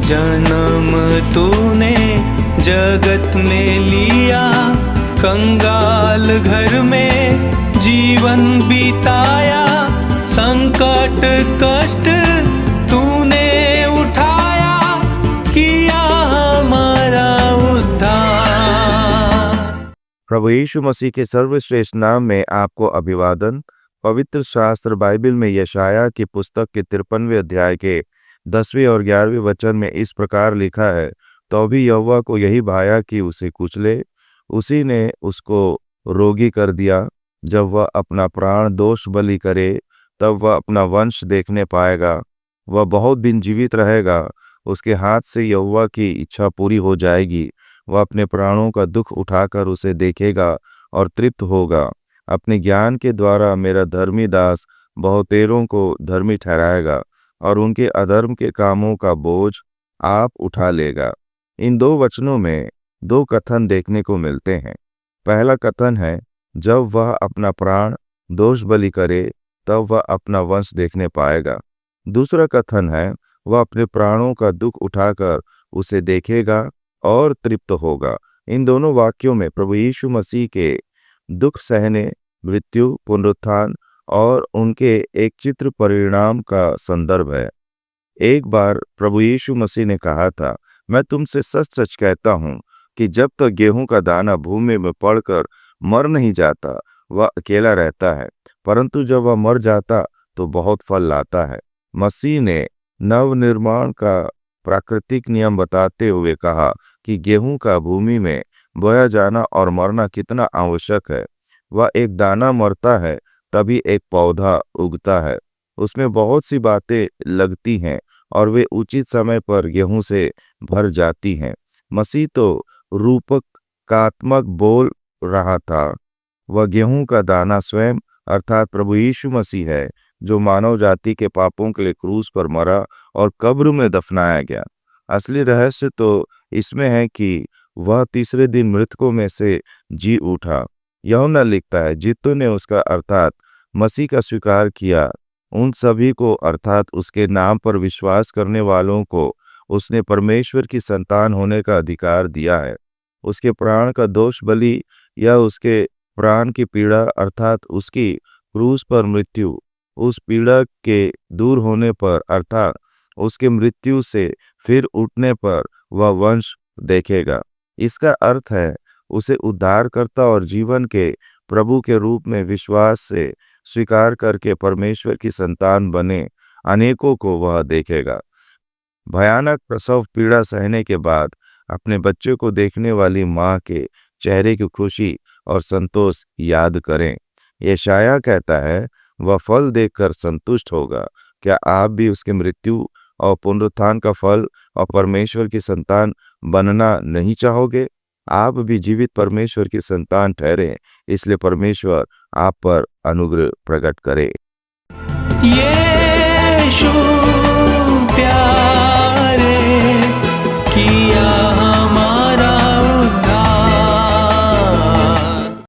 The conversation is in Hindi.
जन्म तूने जगत में लिया, कंगाल घर में जीवन बिताया, संकट कष्ट तूने उठाया, किया हमारा उद्धार। प्रभु यीशु मसीह के सर्वश्रेष्ठ नाम में आपको अभिवादन। पवित्र शास्त्र बाइबल में यशाया की पुस्तक के 53वें अध्याय के 10वें और 11वें वचन में इस प्रकार लिखा है, तो भी यहोवा को यही भाया कि उसे कुचले, उसी ने उसको रोगी कर दिया। जब वह अपना प्राण दोष बलि करे, तब वह अपना वंश देखने पाएगा, वह बहुत दिन जीवित रहेगा। उसके हाथ से यहोवा की इच्छा पूरी हो जाएगी। वह अपने प्राणों का दुख उठाकर उसे देखेगा और तृप्त होगा। अपने ज्ञान के द्वारा मेरा धर्मी दास बहुतेरों को धर्मी ठहराएगा और उनके अधर्म के कामों का बोझ आप उठा लेगा। इन दो वचनों में दो कथन देखने को मिलते हैं। पहला कथन है, जब वह अपना प्राण दोष बलि करे तब वह अपना वंश देखने पाएगा। दूसरा कथन है, वह अपने प्राणों का दुख उठाकर उसे देखेगा और तृप्त होगा। इन दोनों वाक्यों में प्रभु यीशु मसीह के दुख सहने, मृत्यु, पुनरुत्थान और उनके एक चित्र परिणाम का संदर्भ है। एक बार प्रभु यीशु मसीह ने कहा था, मैं तुमसे सच सच कहता हूँ कि जब तक गेहूं का दाना भूमि में पड़कर मर नहीं जाता, वह अकेला रहता है, परंतु जब वह मर जाता तो बहुत फल लाता है। मसीह ने नवनिर्माण का प्राकृतिक नियम बताते हुए कहा कि गेहूं का भूमि में बोया जाना और मरना कितना आवश्यक है। वह एक दाना मरता है तभी एक पौधा उगता है। उसमें बहुत सी बातें लगती हैं और वे उचित समय पर गेहूं से भर जाती हैं। मसीह तो रूपकात्मक बोल रहा था। वह गेहूं का दाना स्वयं अर्थात प्रभु यीशु मसीह है, जो मानव जाति के पापों के लिए क्रूस पर मरा और कब्र में दफनाया गया। असली रहस्य तो इसमें है कि वह तीसरे दिन मृतकों में से जी उठा। यूहन्ना लिखता है, जितों ने उसका अर्थात मसीह का स्वीकार किया, उन सभी को अर्थात उसके नाम पर विश्वास करने वालों को उसने परमेश्वर की संतान होने का अधिकार दिया है। उसके प्राण का दोष बलि या उसके प्राण की पीड़ा अर्थात उसकी क्रूस पर मृत्यु, उस पीड़ा के दूर होने पर अर्थात उसके मृत्यु से फिर उठने पर वह वंश देखेगा। इसका अर्थ है, उसे उद्धारकर्ता और जीवन के प्रभु के रूप में विश्वास से स्वीकार करके परमेश्वर की संतान बने अनेकों को वह देखेगा। भयानक प्रसव पीड़ा सहने के बाद अपने बच्चे को देखने वाली माँ के चेहरे की खुशी और संतोष याद करें। यशाया कहता है, वह फल देखकर संतुष्ट होगा। क्या आप भी उसके मृत्यु और पुनरुत्थान का फल और परमेश्वर की संतान बनना नहीं चाहोगे? आप भी जीवित परमेश्वर की संतान ठहरे, इसलिए परमेश्वर आप पर अनुग्रह प्रकट करे।